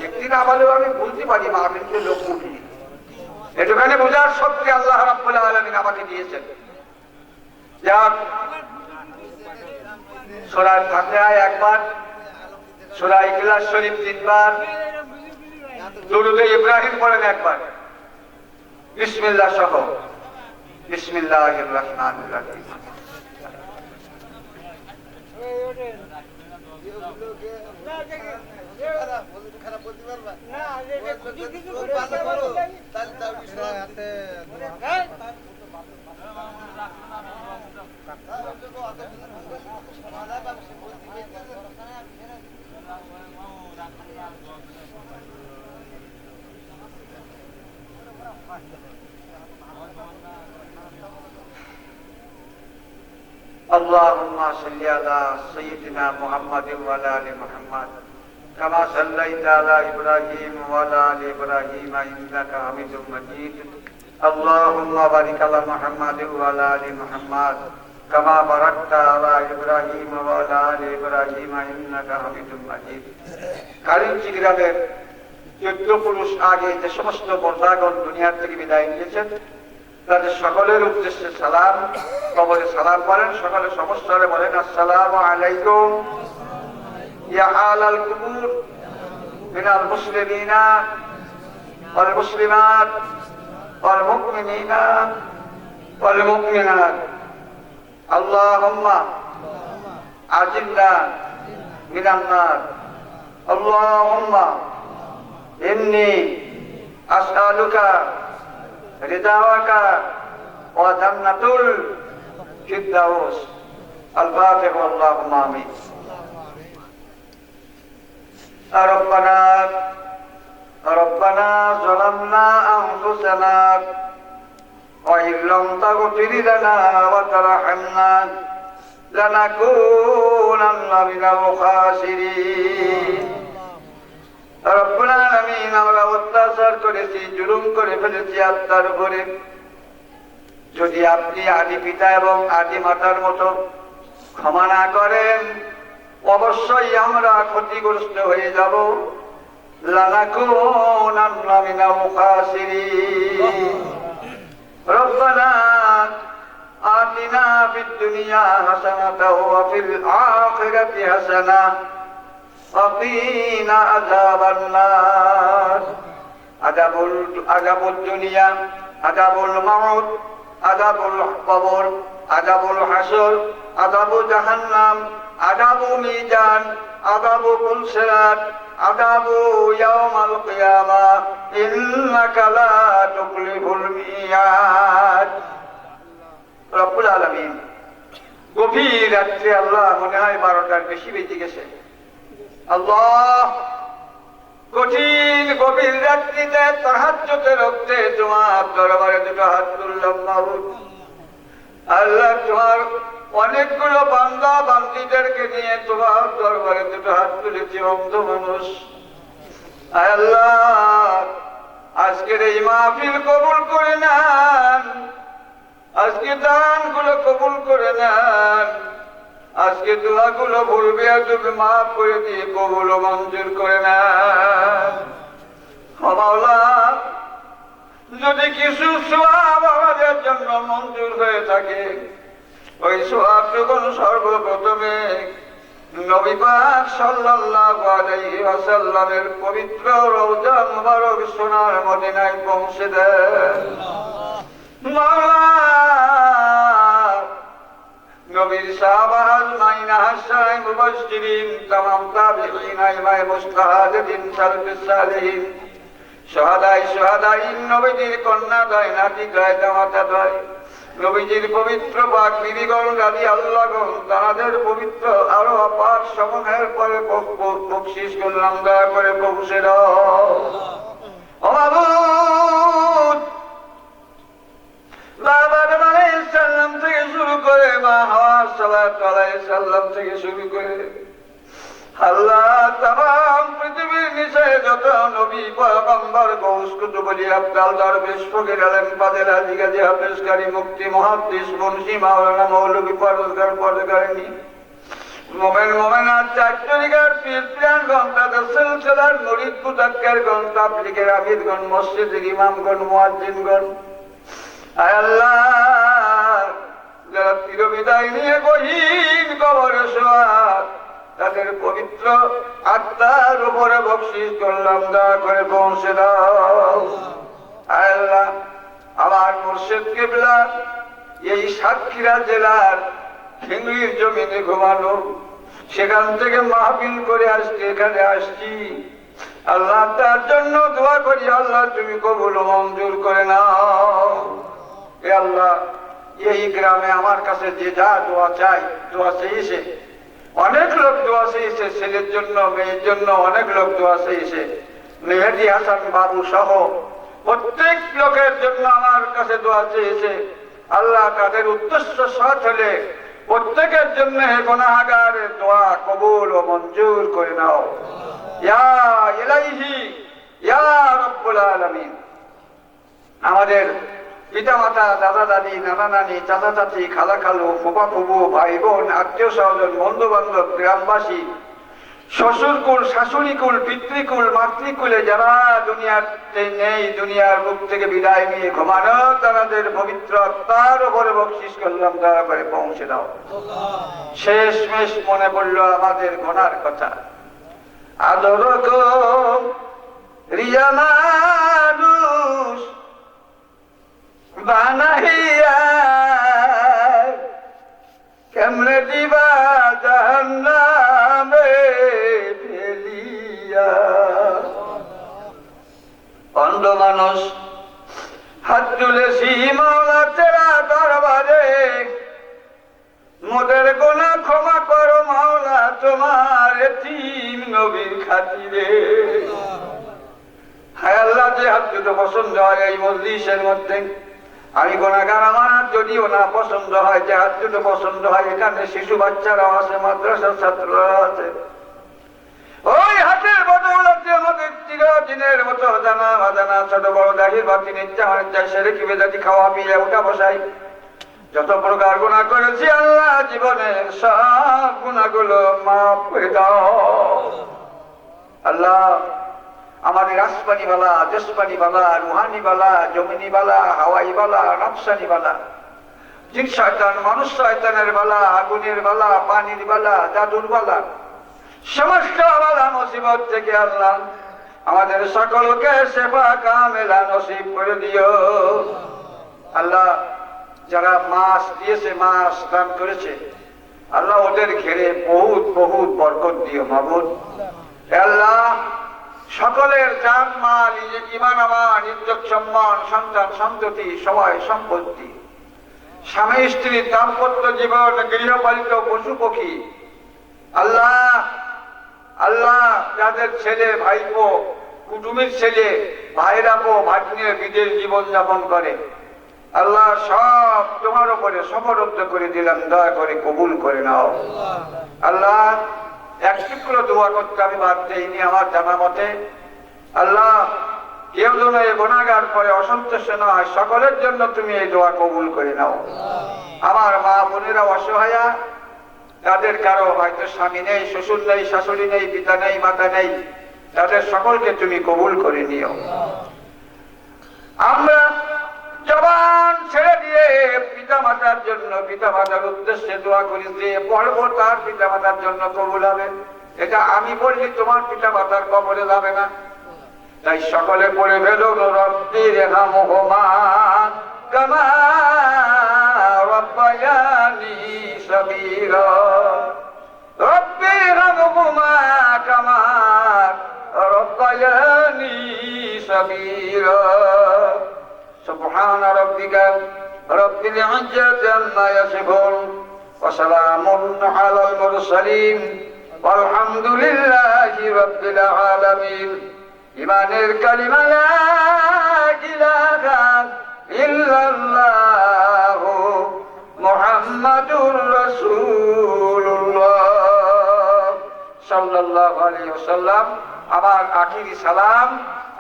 Speaker 1: একদিন আবারও আমি বুঝতে পারি মাহফিলকে লোক উঠি। এটুখানি বোঝার শক্তি আল্লাহ রাব্বুল আলামিন আমাকে দিয়েছেন। যাক, সূরা ফাতিহা একবার, সূরা ইখলাস শরীফ 3 বার, দুরূদে ইব্রাহিম পড়েন একবার, বিসমিল্লাহ সহ। বিসমিল্লাহির রহমানির রহিম।
Speaker 2: খারাপ বলতে পারবা
Speaker 3: না
Speaker 1: اللهم صل على سيدنا محمد وعلى ال محمد كما صليت على ابراهيم وعلى ال ابراهيم انك حميد مجيد اللهم بارك على محمد وعلى ال محمد كما باركت على ابراهيم وعلى ال ابراهيم انك حميد مجيد। কারণ জিগরাদের 14 পুরুষ আগে যে সমস্ত বর্ধাগণ দুনিয়া থেকে বিদায় নিয়েছেন তাদের সকলের উদ্দেশ্যে সালাম, কবরে সালাম করেন। সকলে সমস্যারে বলেন আসসালামু আলাইকুম ইয়া আলাল কুবুর মিনাল মুসলিমিনা ওয়াল মুসলিমাত ওয়াল মুমিনিনা ওয়াল মুমিনাত আল্লাহুম্মা আজিলনা মিনান নার আল্লাহুম্মা ইন্নী আসআলুকা রিদাওয়াকা ওয়া জান্নাতুল ফিরদাউস। আল-ফাতিহা। আল্লাহুম্মা আমিন। রব্বানা রব্বানা যালামনা আনফুসানা ওয়া ইল্লাম তাগফির লানা ওয়া তারহামনা লানাকুনান্না মিনাল খাসিরিন। রব্বুল আলামিন, আমরা অত্যাচার করেছি, জুলুম করে ফেলেছি আত্মার উপরে। যদি আপনি আদি পিতা এবং আদি মাতার মতো ক্ষমা না করেন অবশ্যই আমরা ক্ষতিগ্রস্ত হয়ে যাব। লানাকুনান্না মিনাল খাসিরিন। রব্বানা আতিনা ফিদ দুনিয়া হাসানাতাও ওয়া ফিল আখিরাতি হাসানাহ وقنا عذاب النار। عذاب الدنيا، عذاب الموت، عذاب القبر، عذاب الحشر، عذاب جهنم، عذاب ميزان، عذاب كل صراط، عذاب يوم القيامة إنك لا تخلف الميعاد। رب العالمين গভীর রাত্রে আল্লাহ মনে হয় 12টার বেশি বেজে গেছে। আল্লাহ কঠিন গভীর রাত্রিতে তাহাজ্জুদের রক্তে তোমার দরবারে দুটো হাত তুললাম মাবুদ। আল্লাহ তোমার অনেকগুলো বান্দা বান্দীদেরকে নিয়ে তোমার দরবারে দুটো হাত তুলেছি। অন্ধ মানুষ, আয় আল্লাহ, আজকের এই মাহফিল কবুল করে নেন, আজকে দানগুলো কবুল করে নেন, আজকে দোয়াগুলো ভুলবে আর তুমি মাফ করে দিয়ে কবুল ও মঞ্জুর করে নেন। ও মাওলা, যদি কিছু সওয়াব আমাদের জন্য মঞ্জুর হয়ে থাকে, ওই সওয়াবটুকু সর্বপ্রথমে নবী পাক সাল্লাল্লাহু আলাইহি ওয়াসাল্লামের পবিত্র রওজা মুবারক সোনার মদিনায় পৌঁছে দেন। মাওলা, নবীর সাহাবা আজমাইন, আশরায়ে মুবাশশিরিন, তামাম তাবিঈন, আইমায়ে মুজতাহিদিন, সালফে সালেহিন, শুহাদায়ে নবীজির কন্যাদ্বয়, নাতিদ্বয়, দামাতাদ্বয়, নবীজির পবিত্র পাক বিবিগণ, রাদিয়াল্লাহু তাআলাদের পবিত্র আরো পাক সমূহের পরে বকশিশ করলাম, দয়া করে পৌঁছে দাও। ও মাবুদ, আদম আলাইহিস সালাম থেকে শুরু করে মা হাওয়া সাল্লাল্লাহু আলাইহি সাল্লাম থেকে শুরু করে আল্লাহ তামাম পৃথিবীর নিচে যত নবী, পয়গম্বর, গৌস, কুতুব, ওলি, আবদাল, দরবেশ, ফকির, আলেম, ফাজিল, হাজী, গাজী, হাফেজ, কারি, মুফতি, মুহাদ্দিস, মুনশি, মাওলানা, মৌলভী, পরহেজগার, পরহেজগারিনী, মোমেন, মোমেনাত, চার তরিকার পীর পিরানগণ, তাদের সিলসিলার মুরিদ, মুতাক্কিরগণ, তাবলীগের আবিদগণ, মসজিদের ইমামগণ, মুয়াজ্জিনগণ, আয় আল্লাহ, যারা চিরবিদায় নিয়ে গহীন কবরে শোয়া, তাদের পবিত্র আত্মার উপরে বকশিশ করলাম, দয়া করে পৌঁছে দাও। আয় আল্লাহ, আমার মুর্শিদ কিবলা এই সাতক্ষীরা জেলার হিঙ্গলির জমিনে ঘুমানো, সেখান থেকে মাহফিল করে আজকে এখানে আসছি। আল্লাহ, তার জন্য দোয়া করি, আল্লাহ তুমি কবুল ও মঞ্জুর করে নাও। এ আল্লাহ, এই গ্রামে আমার কাছে যে যা দোয়া চাই, দোয়া চেয়েছে, অনেক লোক দোয়া চেয়েছে, ছেলের জন্য, মেয়ের জন্য অনেক লোক দোয়া চেয়েছে, মেহেদী হাসান বাবু সহ প্রত্যেক লোকের জন্য আমার কাছে দোয়া চেয়েছে। আল্লাহ, তাদের উদ্দেশ্য সৎ হলে প্রত্যেকের জন্য গুনাহগারের দোয়া কবুল ও মঞ্জুর করে নাও। ইয়া ইলাহি ইয়া রাব্বুল আলামিন। আমাদের পিতা মাতা, দাদা দাদি, নানা নানি, চাচা চাচি, খালা খালু, ফুফা ফুফু, ভাই বোন, আত্মীয় স্বজন, বন্ধু বান্ধব, গ্রামবাসী, শ্বশুরকুল, শাশুড়িকুল, পিতৃকুল, মাতৃকুলে যারা দুনিয়াতে নেই, দুনিয়ার মুখ থেকে বিদায় নিয়ে ঘুমানো, তাদের পবিত্র আত্মার উপরে বকশিশ করলাম, দয়া করে পৌঁছে দাও। শেষমেশ মনে পড়লো আমাদের গুনার কথা। আদর রিয়া মানুষ বানাইয়া কেমনে দিবা জাহান্নামে ফেলিয়া। অন্ধ মানুষ হাত তুলেছি মাওলা তেরা দরবারে, মোদের গুনাহ ক্ষমা করো মাওলা তোমার এতিম নবীর খাতিরে। হায় আল্লাহ, যে হাত দুটো পছন্দ হয় এই মজলিসের মধ্যে, আমি গুনাহগার, আমার হাত যদিও না পছন্দ হয়, যে হাত দুটো পছন্দ হয়, এখানে শিশু বাচ্চারাও আছে, মাদ্রাসার ছাত্ররা আছে, ওই হাতের বদৌলতে আমাদের চিরদিনের মতো জানা অজানা ছোট বড় দাহির বাতিন ইচ্ছা অনিচ্ছা সেরে কি বেদাতি খাওয়া পিয়ে উঠা বসাই যত প্রকার গুনাহ করেছি, আল্লাহ জীবনের সব গুনাহগুলো মাফ করে দাও। আল্লাহ, আমাদের আসমানি বালা, জসমানি বালা, রুহানি বালা, জমিনি বালা, হাওয়াই বালা, নকশানি বালা, জিন শয়তান, মানুষ শয়তানের বালা, আগুনের বালা, পানির বালা, জাদুর বালা, সমস্ত বালা মুসিবত থেকে আল্লাহ আমাদের সকলকে সেবা কামেলা নসিব করে দিও। আল্লাহ, যারা মাছ দিয়েছে, মাছ দান করেছে, আল্লাহ ওদের ঘেরে বহুত বহুত বরকত দিও মাবুদ। আল্লাহ, সকলের জান মাল, ঈমান আমান, ইজ্জত সম্মান, সন্তান সন্ততি, সবাই সম্পত্তি, স্বামী স্ত্রী, দাম্পত্য জীবন, গৃহপালিত পশু পক্ষী, আল্লাহ আল্লাহ যাদের ছেলে ভাইপো, কুটুমের ছেলে ভাইরাপো, ভাগ্নে বিদেশ জীবন যাপন করে, আল্লাহ সব তোমার উপরে সমরুদ্ধ করে দিলাম, দয়া করে কবুল করে নাও। আল্লাহ, এক টুকরো দোয়া করতে আমি বাদ দেইনি, আমার জানা মতে আল্লাহ কেউ যেন এই গুনাহগার পরে অসন্তুষ্ট না হয়, সকলের জন্য তুমি এই দোয়া কবুল করে নাও। আমার মা বোনেরা অসহায়া, তাদের কারো হয়তো স্বামী নেই, শ্বশুর নেই, শাশুড়ি নেই, পিতা নেই, মাতা নেই, তাদের সকলকে তুমি কবুল করে নিও। আমরা জবান ছেড়ে দিয়ে পিতা মাতার জন্য, পিতা মাতার উদ্দেশ্যে দোয়া করি যে পড়বো তার পিতা মাতার জন্য কবুল হবে। এটা আমি বললি তোমার পিতা মাতার কবরে যাবে না, তাই সকলে পড়ে ফেলো রব্বি রহমহুমা কামা রব্বায়ানি সগীরা, রব্বি রহমহুমা কামা রব্বায়ানি সগীরা। সুবহান রাব্বিকা রব্বিল ইজ্জাতি আম্মা ইয়াসিফুন ওয়া সালামুন আলাল মুরসালিন ওয়ালহামদুলিল্লাহি রাব্বিল আলামিন। ইমানের কালিমা লা ইলাহা ইল্লাল্লাহু মুহাম্মাদুর রাসূলুল্লাহ সাল্লাল্লাহু আলাইহি ওয়াসাল্লাম। আমার আখিরি সালাম,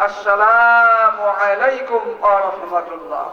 Speaker 1: আসসালামু আলাইকুম ওয়া রাহমাতুল্লাহ।